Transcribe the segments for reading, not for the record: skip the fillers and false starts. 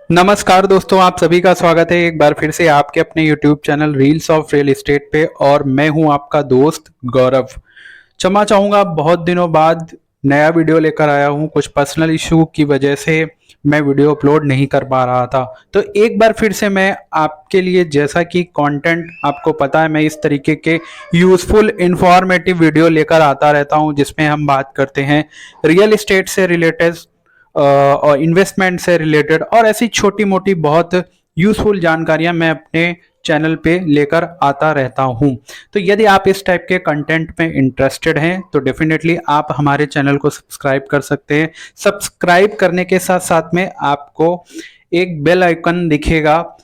नमस्कार दोस्तों, आप सभी का स्वागत है एक बार फिर से आपके अपने YouTube channel reels of real estate पे। और मैं हूं आपका दोस्त गौरव। क्षमा चाहूँगा, बहुत दिनों बाद नया वीडियो लेकर आया हूं। कुछ पर्सनल इशू की वजह से मैं वीडियो अपलोड नहीं कर पा रहा था। तो एक बार फिर से मैं आपके लिए, जैसा कि कंटेंट आपको पता है, मैं इस तरीके के यूज़फुल इंफॉर्मेटिव वीडियो लेकर आता रहता हूं जिसमें हम बात करते हैं रियल एस्टेट से रिलेटेड और इन्वेस्टमेंट से रिलेटेड और ऐसी छोटी मोटी बहुत यूजफुल जानकारियां मैं अपने चैनल पे लेकर आता रहता हूं। तो यदि आप इस टाइप के कंटेंट में इंटरेस्टेड हैं तो डेफिनेटली आप हमारे चैनल को सब्सक्राइब कर सकते हैं। सब्सक्राइब करने के साथ साथ में आपको एक बेल आइकन दिखेगा,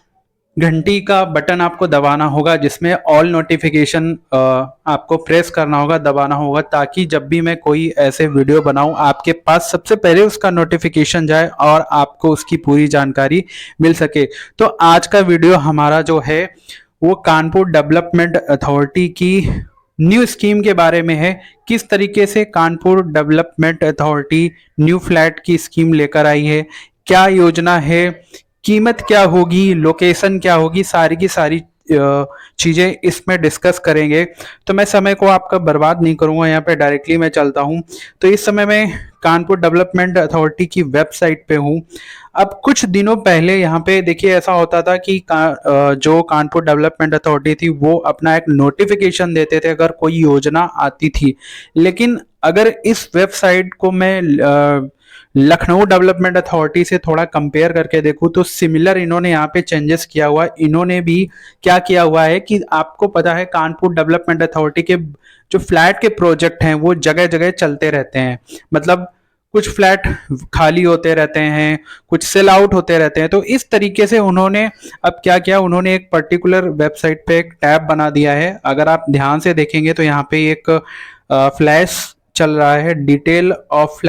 घंटी का बटन आपको दबाना होगा जिसमें ऑल नोटिफिकेशन आपको प्रेस करना होगा, दबाना होगा, ताकि जब भी मैं कोई ऐसे वीडियो बनाऊं आपके पास सबसे पहले उसका नोटिफिकेशन जाए और आपको उसकी पूरी जानकारी मिल सके। तो आज का वीडियो हमारा जो है वो कानपुर डेवलपमेंट अथॉरिटी की न्यू स्कीम के बारे में है। किस तरीके से Kanpur development authority new flat की स्कीम लेकर आई है, क्या योजना है, कीमत क्या होगी, लोकेशन क्या होगी, सारी की सारी चीजें इसमें डिस्कस करेंगे। तो मैं समय को आपका बर्बाद नहीं करूंगा, यहाँ पे डायरेक्टली मैं चलता हूँ। तो इस समय मैं कानपुर डेवलपमेंट अथॉरिटी की वेबसाइट पे हूँ। अब कुछ दिनों पहले यहाँ पे देखिए ऐसा होता था कि जो कानपुर डेवलपमेंट अथॉरिटी थी वो अपना एक नोटिफिकेशन देते थे अगर कोई योजना आती थी। लेकिन अगर इस वेबसाइट को मैं लखनऊ डेवलपमेंट अथॉरिटी से थोड़ा कंपेयर करके देखूं तो सिमिलर इन्होंने यहाँ पे चेंजेस किया हुआ है। इन्होंने भी क्या किया हुआ है कि आपको पता है कानपुर डेवलपमेंट अथॉरिटी के जो फ्लैट के प्रोजेक्ट हैं वो जगह जगह चलते रहते हैं। मतलब कुछ फ्लैट खाली होते रहते हैं, कुछ सेल आउट होते रहते हैं। तो इस तरीके से उन्होंने अब क्या किया, उन्होंने एक पर्टिकुलर वेबसाइट पे एक टैब बना दिया है। अगर आप ध्यान से देखेंगे तो यहाँ पे एक फ्लैश चल रहा है, detail of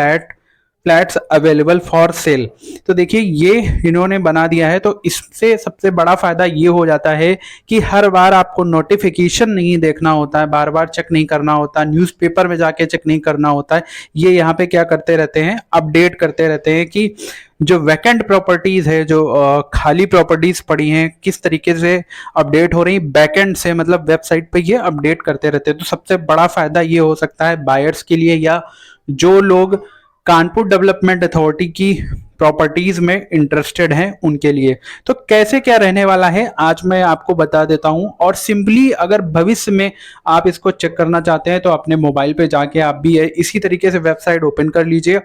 flats available for sale. तो देखिए ये इन्होंने बना दिया है। तो इससे सबसे बड़ा फायदा ये हो जाता है कि हर बार आपको नोटिफिकेशन नहीं देखना होता है, बार बार चेक नहीं करना होता, न्यूज़पेपर में जाके चेक नहीं करना होता है। ये यहाँ पे क्या करते रहते हैं, अपडेट करते रहते हैं कि जो वैकेंट प्रॉपर्टीज है, जो खाली प्रॉपर्टीज पड़ी हैं, किस तरीके से अपडेट हो रही बैकएंड से, मतलब वेबसाइट पे ये अपडेट करते रहते हैं। तो सबसे बड़ा फायदा ये हो सकता है बायर्स के लिए या जो लोग कानपुर डेवलपमेंट अथॉरिटी की प्रॉपर्टीज में इंटरेस्टेड हैं उनके लिए। तो कैसे क्या रहने वाला है आज मैं आपको बता देता हूं। और सिंपली अगर भविष्य में आप इसको चेक करना चाहते हैं तो अपने मोबाइल पे जाके आप भी इसी तरीके से वेबसाइट ओपन कर लीजिए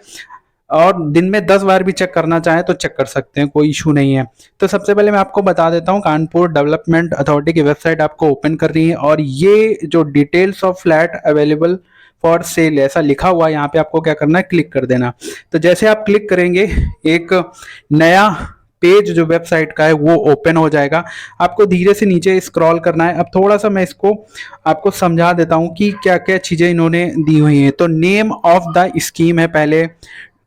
और दिन में 10 बार भी चेक करना चाहें तो चेक कर सकते हैं, कोई इशू नहीं है। तो सबसे पहले मैं आपको बता देता हूं, कानपुर डेवलपमेंट अथॉरिटी की वेबसाइट आपको ओपन कर रही है और ये जो details of flat available for sale ऐसा लिखा हुआ है, यहाँ पे आपको क्या करना है, क्लिक कर देना। तो जैसे आप क्लिक करेंगे एक नया पेज जो वेबसाइट का है वो ओपन हो जाएगा। आपको धीरे से नीचे स्क्रॉल करना है। अब थोड़ा सा मैं इसको आपको समझा देता हूँ कि क्या क्या चीजें इन्होंने दी हुई हैं। तो नेम ऑफ द स्कीम है पहले,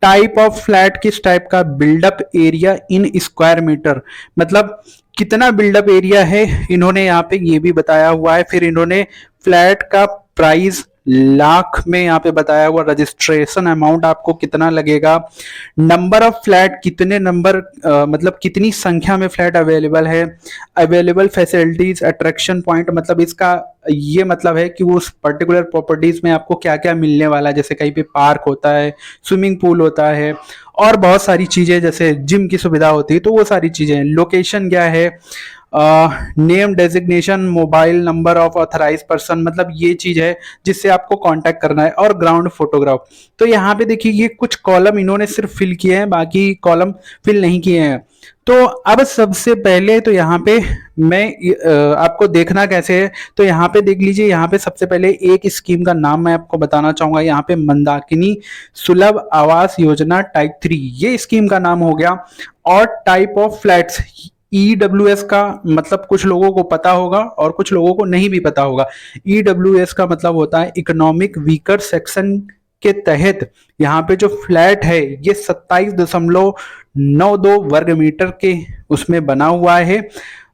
टाइप ऑफ फ्लैट किस टाइप का, build up area in square metre, मतलब कितना बिल्डअप एरिया है इन्होंने यहाँ पे ये भी बताया हुआ है। फिर इन्होंने फ्लैट का प्राइस लाख में यहाँ पे बताया हुआ, रजिस्ट्रेशन अमाउंट आपको कितना लगेगा, नंबर ऑफ फ्लैट कितने नंबर मतलब कितनी संख्या में फ्लैट अवेलेबल है, अवेलेबल फैसिलिटीज, अट्रैक्शन पॉइंट, मतलब इसका ये मतलब है कि वो उस पर्टिकुलर प्रॉपर्टीज में आपको क्या क्या मिलने वाला है। जैसे कहीं पे पार्क होता है, स्विमिंग पूल होता है और बहुत सारी चीजें, जैसे जिम की सुविधा होती है, तो वो सारी चीजें। लोकेशन क्या है, name designation, mobile number of authorise person, मतलब ये चीज है जिससे आपको कांटेक्ट करना है, और ग्राउंड फोटोग्राफ। तो यहाँ पे देखिए ये कुछ कॉलम इन्होंने सिर्फ फिल किए हैं, बाकी कॉलम फिल नहीं किए हैं। तो अब सबसे पहले तो यहाँ पे मैं आपको देखना कैसे है, तो यहाँ पे देख लीजिए। यहाँ पे सबसे पहले एक स्कीम का नाम मैं आपको बताना चाहूंगा। यहाँ पे मंदाकिनी सुलभ आवास योजना टाइप 3 ये स्कीम का नाम हो गया। और टाइप ऑफ फ्लैट्स, ईडब्ल्यूएस का मतलब कुछ लोगों को पता होगा और कुछ लोगों को नहीं भी पता होगा। ईडब्ल्यूएस का मतलब होता है इकोनॉमिक वीकर सेक्शन के तहत यहाँ पे जो फ्लैट है ये 27.92 वर्ग मीटर के उसमें बना हुआ है।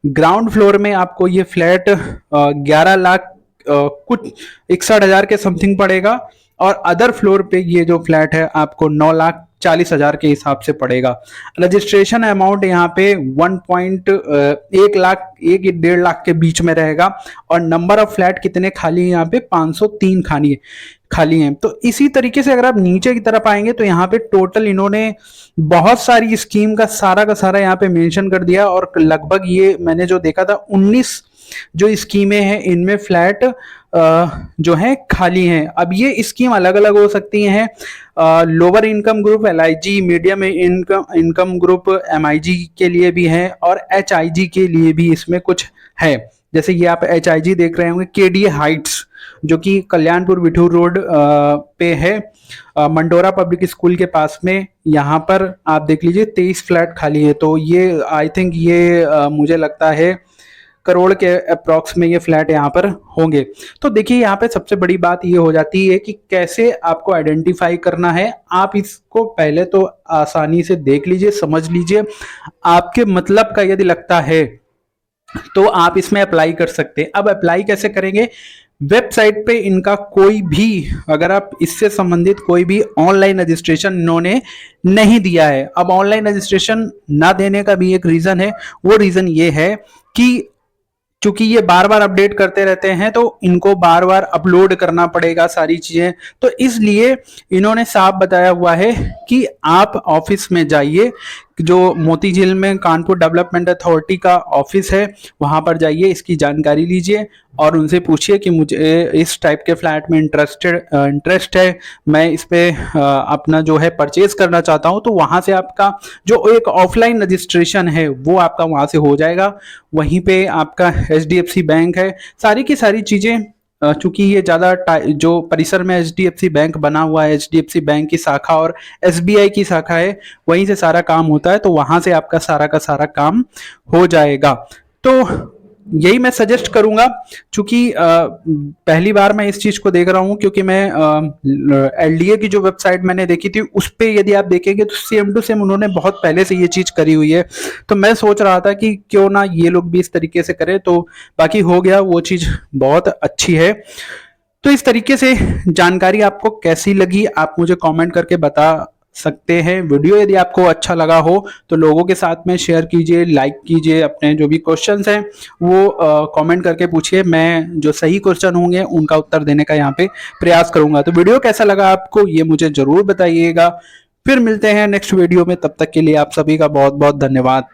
ग्राउंड फ्लोर में आपको ये फ्लैट 11 लाख कुछ 61,000 के समथिंग पड़ेगा, और अदर फ्लोर पे ये जो फ्लैट है आपको 9 लाख 40,000 के हिसाब से पड़ेगा। रजिस्ट्रेशन अमाउंट यहाँ पे 1 लाख 1.5 लाख के बीच में रहेगा। और नंबर ऑफ फ्लैट कितने खाली हैं यहाँ पे 503 खाली हैं। तो इसी तरीके से अगर आप नीचे की तरफ आएंगे तो यहाँ पे टोटल इन्होंने बहुत सारी स्कीम का सारा यहाँ पे मेंशन कर दिया। और लगभग ये मैंने जो देखा था 19 जो स्कीमें हैं इनमें फ्लैट जो है खाली हैं। अब ये स्कीम अलग अलग हो सकती हैं। Lower income group LIG, medium income group MIG के लिए भी है और HIG के लिए भी इसमें कुछ है। जैसे ये आप HIG देख रहे होंगे KDA हाइट्स, जो कि कल्याणपुर विठूर रोड पे है, मंडोरा पब्लिक स्कूल के पास में। यहाँ पर आप देख लीजिए 23 फ्लैट खाली है। तो ये आई थिंक ये मुझे लगता है करोड़ के अप्रॉक्स में ये फ्लैट यहाँ पर होंगे। तो देखिए यहाँ पे सबसे बड़ी बात ये हो जाती है कि कैसे आपको आइडेंटिफाई करना है। आप इसको पहले तो आसानी से देख लीजिए, समझ लीजिए, आपके मतलब का यदि लगता है तो आप इसमें अप्लाई कर सकते हैं। अब अप्लाई कैसे करेंगे? वेबसाइट पे इनका कोई भी, अगर आप इससे संबंधित कोई भी ऑनलाइन रजिस्ट्रेशन इन्होंने नहीं दिया है। अब ऑनलाइन रजिस्ट्रेशन ना देने का भी एक रीजन है। वो रीजन ये है कि क्योंकि ये बार बार अपडेट करते रहते हैं तो इनको बार बार अपलोड करना पड़ेगा सारी चीजें। तो इसलिए इन्होंने साफ बताया हुआ है कि आप ऑफिस में जाइए, जो मोती झील में कानपुर डेवलपमेंट अथॉरिटी का ऑफिस है वहां पर जाइए, इसकी जानकारी लीजिए और उनसे पूछिए कि मुझे इस टाइप के फ्लैट में इंटरेस्ट है, मैं इस पे अपना जो है परचेज करना चाहता हूं। तो वहां से आपका जो एक ऑफलाइन रजिस्ट्रेशन है वो आपका वहां से हो जाएगा। वहीं पे आपका HDFC बैंक है, सारी की सारी चीजें, चूंकि ये ज्यादा जो परिसर में HDFC बैंक बना हुआ है, HDFC बैंक की शाखा और SBI की शाखा है, वहीं से सारा काम होता है। तो वहां से आपका सारा का सारा काम हो जाएगा। तो यही मैं सजेस्ट करूंगा, क्योंकि पहली बार मैं इस चीज को देख रहा हूं, क्योंकि मैं LDA की जो वेबसाइट मैंने देखी थी उस पे यदि आप देखेंगे तो सेम टू सेम उन्होंने बहुत पहले से ये चीज करी हुई है। तो मैं सोच रहा था कि क्यों ना ये लोग भी इस तरीके से करें। तो बाकी हो गया, वो चीज बहुत अच्छी है। तो इस तरीके से जानकारी आपको कैसी लगी आप मुझे कमेंट करके बता सकते हैं। वीडियो यदि आपको अच्छा लगा हो तो लोगों के साथ में शेयर कीजिए, लाइक कीजिए, अपने जो भी क्वेश्चंस हैं वो कमेंट करके पूछिए। मैं जो सही क्वेश्चन होंगे उनका उत्तर देने का यहाँ पे प्रयास करूंगा। तो वीडियो कैसा लगा आपको ये मुझे जरूर बताइएगा। फिर मिलते हैं नेक्स्ट वीडियो में, तब तक के लिए आप सभी का बहुत बहुत धन्यवाद।